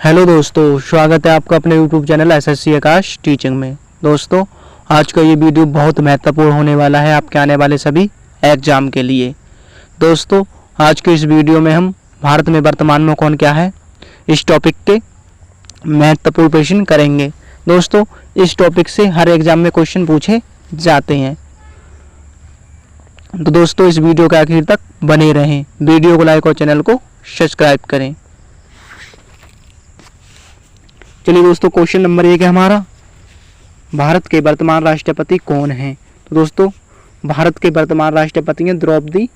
Hello दोस्तों, स्वागत है आपका अपने यूट्यूब चैनल एसएससी आकाश टीचिंग में। दोस्तों, आज का ये वीडियो बहुत महत्वपूर्ण होने वाला है आपके आने वाले सभी एग्जाम के लिए। दोस्तों, आज के इस वीडियो में हम भारत में वर्तमान में कौन क्या है इस टॉपिक के महत्वपूर्ण प्रश्न करेंगे। दोस्तों, इस टॉपिक से हर एग्जाम में क्वेश्चन पूछे जाते हैं, तो दोस्तों इस वीडियो के आखिर तक बने रहें। वीडियो को लाइक और चैनल को सब्सक्राइब करें। चलिए दोस्तों, क्वेश्चन नंबर 1 है हमारा, भारत के वर्तमान राष्ट्रपति कौन हैं। तो दोस्तों, भारत के वर्तमान राष्ट्रपति हैं द्रौपदी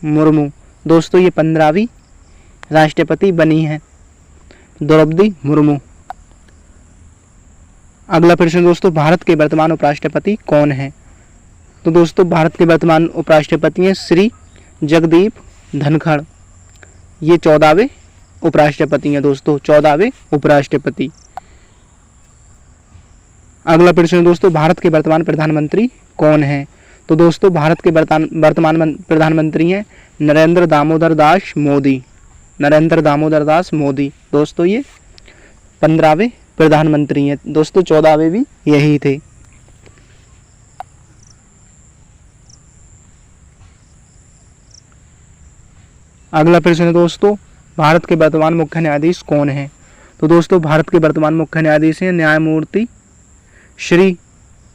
मुर्मू। दोस्तों, ये 15वीं राष्ट्रपति बनी हैं द्रौपदी मुर्मू। अगला प्रश्न दोस्तों, भारत के वर्तमान उपराष्ट्रपति कौन हैं। तो दोस्तों, भारत के वर्तमान उपराष्ट्रपति हैं श्री जगदीप धनखड़। ये 14वें उपराष्ट्रपति हैं दोस्तों, 14वें उपराष्ट्रपति। अगला प्रश्न दोस्तों, भारत के वर्तमान प्रधानमंत्री कौन हैं। तो दोस्तों, भारत के वर्तमान प्रधानमंत्री हैं नरेंद्र दामोदर दास मोदी। नरेंद्र दामोदर दास मोदी। दोस्तों, ये 15वें प्रधानमंत्री हैं दोस्तों, 14वें भी यही थे। अगला प्रश्न है दोस्तों, भारत के वर्तमान मुख्य न्यायाधीश कौन हैं। तो दोस्तों, भारत के वर्तमान मुख्य न्यायाधीश हैं न्यायमूर्ति श्री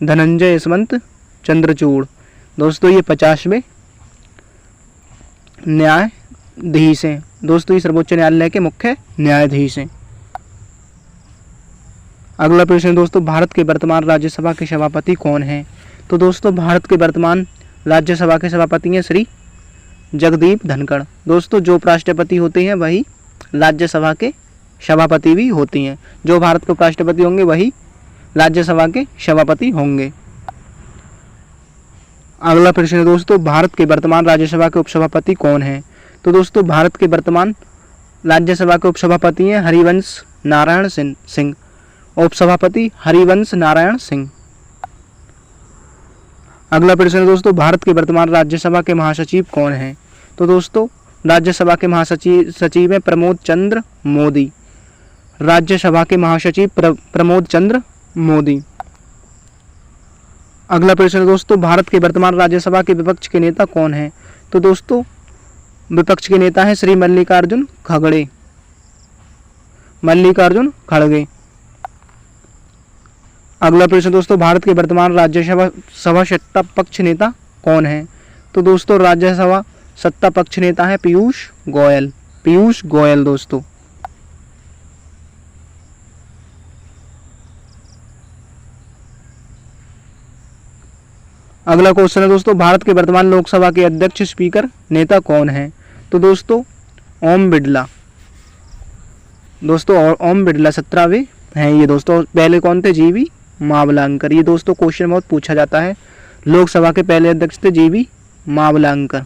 धनंजय यशवंत चंद्रचूड़। दोस्तों, ये 50वें न्यायाधीश हैं दोस्तों, ये सर्वोच्च न्यायालय के मुख्य न्यायाधीश हैं। अगला प्रश्न दोस्तों, भारत के वर्तमान राज्यसभा के सभापति कौन हैं। तो दोस्तों, भारत के वर्तमान राज्यसभा के सभापति हैं श्री जगदीप धनखड़। दोस्तों, जो उपराष्ट्रपति होते हैं वही राज्यसभा के सभापति भी होती हैं। जो भारत के उपराष्ट्रपति होंगे वही राज्यसभा के सभापति होंगे। अगला प्रश्न है दोस्तों, भारत के वर्तमान राज्यसभा के उपसभापति कौन हैं। तो दोस्तों, भारत के वर्तमान राज्यसभा के उपसभापति हैं हरिवंश नारायण सिंह। उपसभापति हरिवंश नारायण सिंह। अगला प्रश्न है दोस्तों, भारत के वर्तमान राज्यसभा के महासचिव कौन हैं। तो दोस्तों, राज्यसभा के महासचिव हैं प्रमोद चंद्र मोदी। राज्यसभा के महासचिव प्रमोद चंद्र मोदी। अगला प्रश्न है दोस्तों, भारत के वर्तमान राज्यसभा के विपक्ष के नेता कौन हैं। तो दोस्तों, विपक्ष के नेता हैं श्री मल्लिकार्जुन खड़गे। मल्लिकार्जुन खड़गे। अगला प्रश्न दोस्तों, भारत के वर्तमान राज्यसभा सत्ता पक्ष नेता कौन है। तो दोस्तों, राज्यसभा सत्ता पक्ष नेता है पीयूष गोयल। पीयूष गोयल दोस्तों। अगला क्वेश्चन है दोस्तों, भारत के वर्तमान लोकसभा के अध्यक्ष स्पीकर नेता कौन है। तो दोस्तों, ओम बिड़ला। दोस्तों, ओम बिड़ला 17वें हैं ये दोस्तों। पहले कौन थे? जीवी मावलांकर। ये दोस्तों क्वेश्चन बहुत पूछा जाता है। लोकसभा के पहले अध्यक्ष थे जीवी मावलांकर।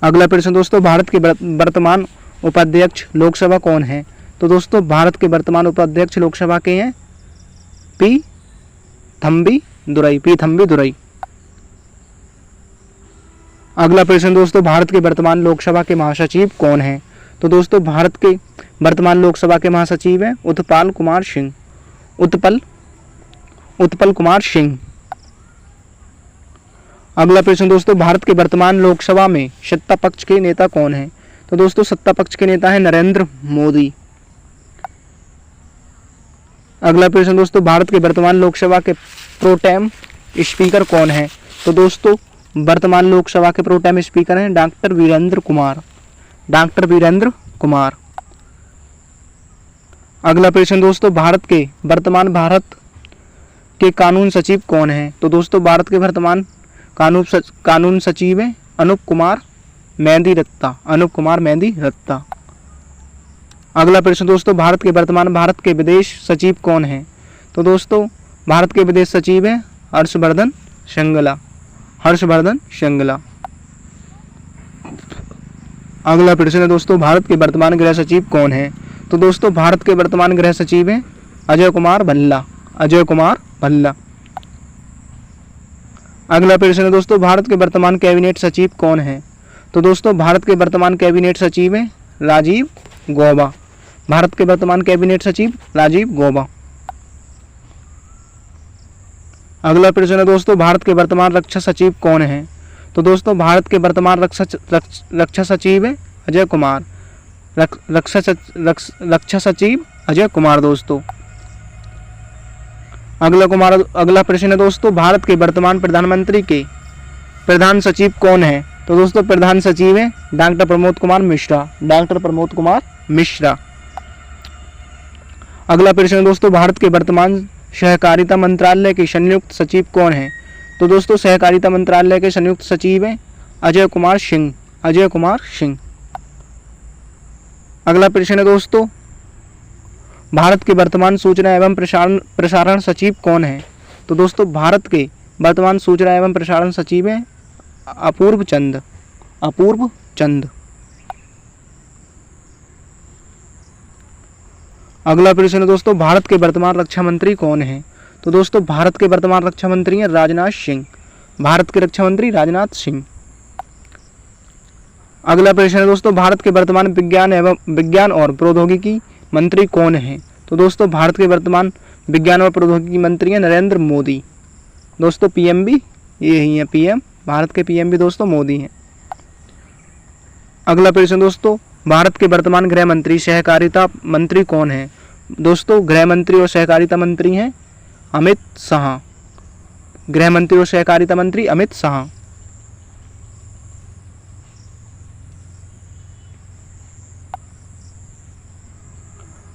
अगला प्रश्न दोस्तों, भारत के वर्तमान उपाध्यक्ष लोकसभा कौन है। तो दोस्तों, भारत के वर्तमान उपाध्यक्ष लोकसभा के हैं पी थम्बी दुरई। अगला प्रश्न दोस्तों, भारत के वर्तमान लोकसभा के महासचिव कौन हैं। तो दोस्तों, भारत के वर्तमान लोकसभा के महासचिव हैं उत्पल कुमार सिंह। अगला प्रश्न दोस्तों, भारत के वर्तमान लोकसभा में सत्ता पक्ष के नेता कौन हैं। तो दोस्तों, सत्ता पक्ष के नेता हैं नरेंद्र मोदी। अगला प्रश्न दोस्तों, भारत के वर्तमान लोकसभा के प्रोटेम स्पीकर कौन है। तो दोस्तों, वर्तमान लोकसभा के प्रोटेम स्पीकर हैं डॉक्टर वीरेंद्र कुमार। अगला प्रश्न दोस्तों, भारत के कानून सचिव कौन हैं। तो दोस्तों, भारत के वर्तमान कानून सचिव हैं अनूप कुमार मेहंदी रत्ता। अगला प्रश्न दोस्तों, भारत के विदेश सचिव कौन हैं। तो दोस्तों, भारत के विदेश सचिव हैं हर्षवर्धन श्रृंगला। अगला प्रश्न है दोस्तों, भारत के वर्तमान गृह सचिव कौन हैं। तो दोस्तों, भारत के वर्तमान गृह सचिव हैं अजय कुमार भल्ला। अगला प्रश्न है दोस्तों, भारत के वर्तमान कैबिनेट सचिव कौन है। तो दोस्तों, भारत के वर्तमान कैबिनेट सचिव हैं राजीव गौबा। भारत के वर्तमान कैबिनेट सचिव राजीव गौबा। अगला प्रश्न है दोस्तों, भारत के वर्तमान रक्षा सचिव कौन है? तो दोस्तों भारत के वर्तमान रक्षा सचिव है अजय कुमार। रक्षा सचिव अजय कुमार दोस्तों। अगला प्रश्न है दोस्तों, भारत के वर्तमान प्रधानमंत्री के प्रधान सचिव कौन है? तो दोस्तों प्रधान सचिव है डॉक्टर प्रमोद कुमार मिश्रा। डॉक्टर प्रमोद कुमार मिश्रा। अगला प्रश्न है दोस्तों, भारत के वर्तमान सहकारिता मंत्रालय के संयुक्त सचिव कौन है? तो दोस्तों सहकारिता मंत्रालय के संयुक्त सचिव हैं अजय कुमार सिंह। अजय कुमार सिंह। अगला प्रश्न है दोस्तों, भारत के वर्तमान सूचना एवं प्रसारण सचिव कौन है? तो दोस्तों भारत के वर्तमान सूचना एवं प्रसारण सचिव हैं अपूर्व चंद। अपूर्व चंद। अगला प्रश्न है दोस्तों, भारत के वर्तमान रक्षा मंत्री कौन है? तो दोस्तों भारत के वर्तमान रक्षा मंत्री हैं राजनाथ सिंह। भारत के रक्षा मंत्री राजनाथ सिंह। अगला प्रश्न है दोस्तों, भारत के वर्तमान विज्ञान और प्रौद्योगिकी मंत्री कौन है? तो दोस्तों भारत के वर्तमान विज्ञान और प्रौद्योगिकी मंत्री हैं नरेंद्र मोदी। दोस्तों पीएम भी ये ही है, पीएम भारत के पीएम भी दोस्तों मोदी हैं। अगला प्रश्न दोस्तों, भारत के वर्तमान गृह मंत्री सहकारिता मंत्री कौन है? दोस्तों गृह मंत्री और सहकारिता मंत्री हैं अमित शाह। गृह मंत्री और सहकारिता मंत्री अमित शाह।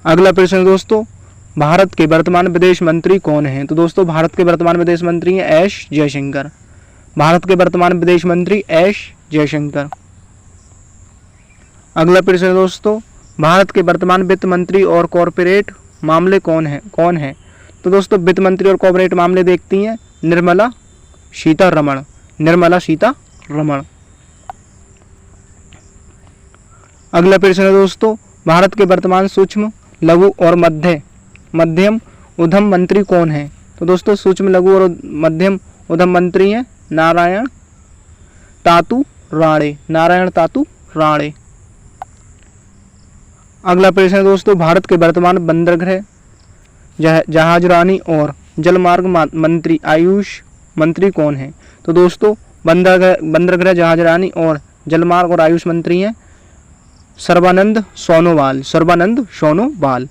अगला प्रश्न दोस्तों, भारत के वर्तमान विदेश मंत्री कौन है? तो दोस्तों भारत के वर्तमान विदेश मंत्री हैं एस जयशंकर। भारत के वर्तमान विदेश मंत्री एस जयशंकर। अगला प्रश्न दोस्तों, भारत के वर्तमान वित्त मंत्री और कॉरपोरेट मामले कौन है? तो दोस्तों वित्त मंत्री और कॉरपोरेट मामले देखती हैं निर्मला सीतारमण। निर्मला सीतारमण। अगला प्रश्न है दोस्तों, भारत के वर्तमान सूक्ष्म लघु और मध्यम उद्यम मंत्री कौन है? तो दोस्तों सूक्ष्म लघु और मध्यम उद्यम मंत्री हैं नारायण तातू राणे। नारायण तातू राणे। अगला प्रश्न है दोस्तों, भारत के वर्तमान बंदरगाह जहाजरानी और जलमार्ग मंत्री आयुष मंत्री कौन है? तो दोस्तों बंदरगाह जहाजरानी और जलमार्ग और आयुष मंत्री हैं सर्बानंद सोनोवाल। सर्बानंद सोनोवाल।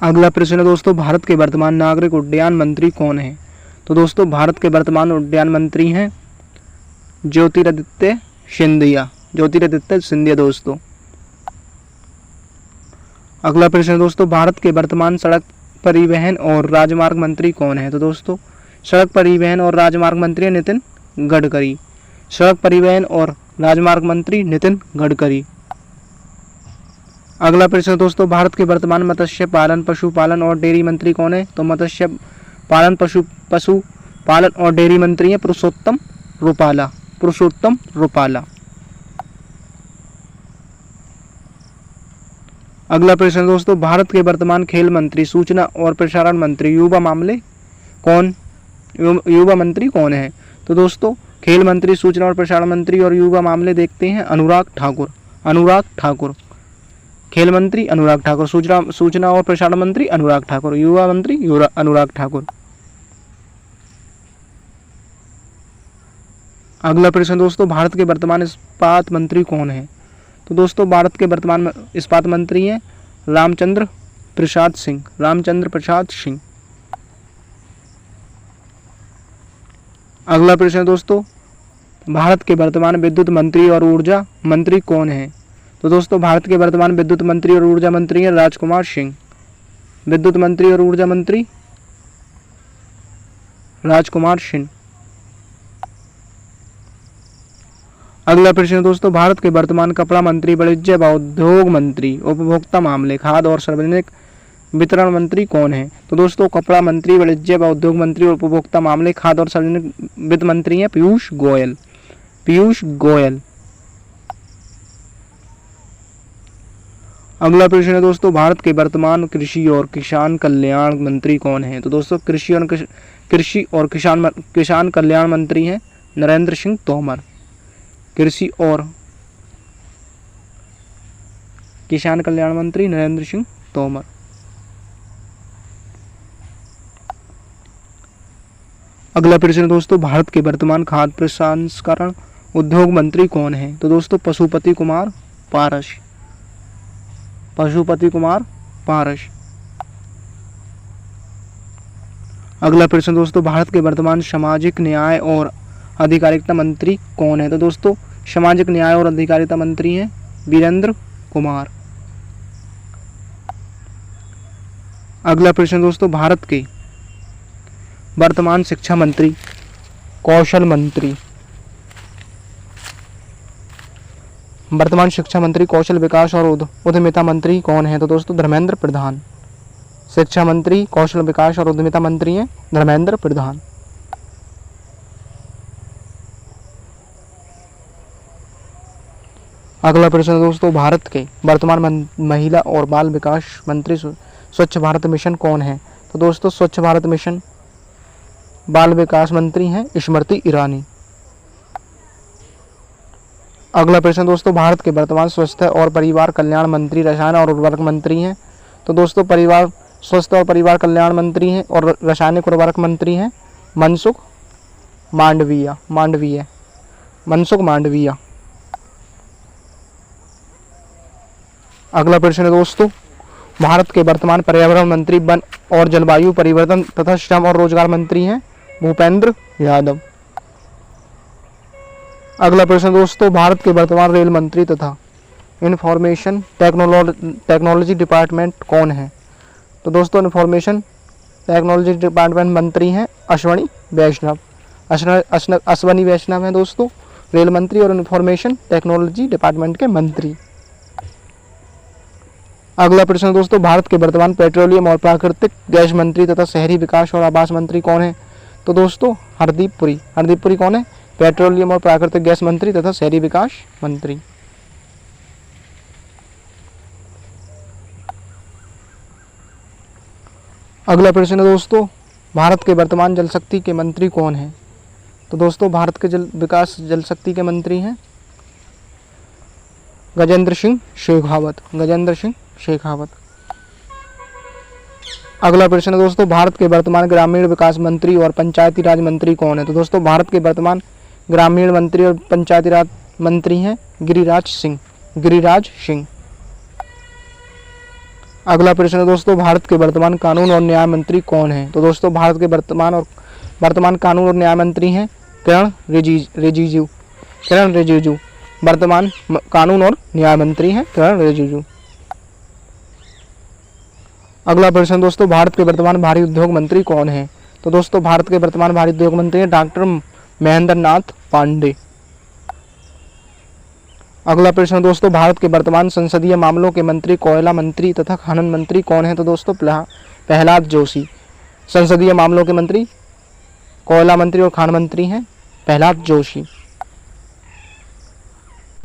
अगला प्रश्न है दोस्तों, भारत के वर्तमान नागरिक उड्डयन मंत्री कौन है? तो दोस्तों भारत के वर्तमान उड्डयन मंत्री हैं ज्योतिरादित्य सिंधिया। ज्योतिरादित्य सिंधिया दोस्तों। अगला प्रश्न है दोस्तों, भारत के वर्तमान सड़क परिवहन और राजमार्ग मंत्री कौन है? तो दोस्तों सड़क परिवहन और राजमार्ग मंत्री नितिन गडकरी। सड़क परिवहन और राजमार्ग मंत्री नितिन गडकरी। अगला प्रश्न दोस्तों, भारत के वर्तमान मत्स्य पालन पशुपालन और डेयरी मंत्री कौन है? तो मत्स्य पालन पशुपालन और डेयरी मंत्री हैं पुरुषोत्तम रुपाला। पुरुषोत्तम रुपाला। अगला प्रश्न दोस्तों, भारत के वर्तमान खेल मंत्री सूचना और प्रसारण मंत्री युवा मंत्री कौन है? तो दोस्तों खेल मंत्री सूचना और प्रसारण मंत्री और युवा मामले देखते हैं अनुराग ठाकुर। अनुराग ठाकुर। खेल मंत्री अनुराग ठाकुर। सूचना और प्रसारण मंत्री अनुराग ठाकुर। युवा मंत्री अनुराग ठाकुर। अगला प्रश्न दोस्तों, भारत के वर्तमान इस्पात मंत्री कौन है? तो दोस्तों भारत के वर्तमान इस्पात मंत्री हैं रामचंद्र प्रसाद सिंह। रामचंद्र प्रसाद सिंह। अगला प्रश्न दोस्तों, भारत के वर्तमान विद्युत मंत्री और ऊर्जा मंत्री कौन है? तो दोस्तों भारत के वर्तमान विद्युत मंत्री और ऊर्जा मंत्री हैं राजकुमार सिंह। विद्युत मंत्री और ऊर्जा मंत्री राजकुमार सिंह। अगला प्रश्न दोस्तों, भारत के वर्तमान कपड़ा मंत्री वाणिज्य व उद्योग मंत्री उपभोक्ता मामले खाद्य और सार्वजनिक वितरण मंत्री कौन है? तो दोस्तों कपड़ा मंत्री वाणिज्य व उद्योग मंत्री और उपभोक्ता मामले खाद्य और सार्वजनिक वित्त मंत्री हैं पीयूष गोयल। पीयूष गोयल। अगला प्रश्न है दोस्तों, भारत के वर्तमान कृषि और किसान कल्याण मंत्री कौन है? तो दोस्तों कृषि और किसान कल्याण मंत्री हैं नरेंद्र सिंह तोमर। कृषि और किसान कल्याण मंत्री नरेंद्र सिंह तोमर। अगला प्रश्न दोस्तों, भारत के वर्तमान खाद्य प्रसंस्करण उद्योग मंत्री कौन है? तो दोस्तों पशुपति कुमार पारस। पशुपति कुमार पारस। अगला प्रश्न दोस्तों, भारत के वर्तमान सामाजिक न्याय और अधिकारिता मंत्री कौन है? तो दोस्तों सामाजिक न्याय और अधिकारिता मंत्री हैं वीरेंद्र कुमार। अगला प्रश्न दोस्तों, भारत के वर्तमान शिक्षा मंत्री, कौशल मंत्री, वर्तमान शिक्षा मंत्री, कौशल विकास और उद्यमिता मंत्री कौन है? तो दोस्तों धर्मेंद्र प्रधान। शिक्षा मंत्री, कौशल विकास और उद्यमिता मंत्री हैं धर्मेंद्र प्रधान। अगला प्रश्न दोस्तों, भारत के वर्तमान महिला और बाल विकास मंत्री स्वच्छ भारत मिशन कौन है? तो दोस्तों स्वच्छ भारत मिशन बाल विकास मंत्री हैं स्मृति ईरानी। अगला प्रश्न दोस्तों, भारत के वर्तमान स्वास्थ्य और परिवार कल्याण मंत्री रसायन और उर्वरक मंत्री हैं। तो दोस्तों स्वास्थ्य और परिवार कल्याण मंत्री हैं और रासायनिक उर्वरक मंत्री हैं मनसुख मांडविया। अगला प्रश्न है दोस्तों, भारत के वर्तमान पर्यावरण मंत्री, वन और जलवायु परिवर्तन तथा श्रम और रोजगार मंत्री हैं भूपेंद्र यादव। अगला प्रश्न दोस्तों, भारत के वर्तमान रेल मंत्री तथा इंफॉर्मेशन टेक्नोलॉजी डिपार्टमेंट कौन है? तो दोस्तों इंफॉर्मेशन टेक्नोलॉजी डिपार्टमेंट मंत्री हैं अश्वनी वैष्णव हैं दोस्तों रेल मंत्री और इंफॉर्मेशन टेक्नोलॉजी डिपार्टमेंट के मंत्री। अगला प्रश्न दोस्तों, भारत के वर्तमान पेट्रोलियम और प्राकृतिक गैस मंत्री तथा शहरी विकास और आवास मंत्री कौन है? तो दोस्तों हरदीप पुरी कौन है? पेट्रोलियम और प्राकृतिक गैस मंत्री तथा शहरी विकास मंत्री। अगला प्रश्न है दोस्तों, भारत के वर्तमान जल शक्ति के मंत्री कौन है? तो दोस्तों भारत के जल शक्ति के मंत्री हैं गजेंद्र सिंह शेखावत। अगला प्रश्न है दोस्तों, भारत के वर्तमान ग्रामीण विकास मंत्री और पंचायती राज मंत्री कौन है? तो दोस्तों भारत के वर्तमान ग्रामीण मंत्री और पंचायती राज मंत्री हैं गिरिराज सिंह। अगला प्रश्न है दोस्तों, भारत के वर्तमान कानून और न्याय मंत्री कौन है? तो दोस्तों भारत के वर्तमान कानून और न्याय मंत्री हैं किरण रिजिजू। वर्तमान कानून और न्याय मंत्री हैं किरण रिजिजू। अगला प्रश्न दोस्तों, भारत के वर्तमान भारी उद्योग मंत्री कौन है? तो दोस्तों भारत के वर्तमान भारी उद्योग मंत्री हैं डॉक्टर महेंद्र नाथ पांडे। अगला प्रश्न दोस्तों, भारत के वर्तमान संसदीय मामलों के मंत्री, कोयला मंत्री तथा खनन मंत्री कौन है? तो दोस्तों प्रहलाद जोशी। संसदीय मामलों के मंत्री, कोयला मंत्री और खान मंत्री हैं प्रहलाद जोशी।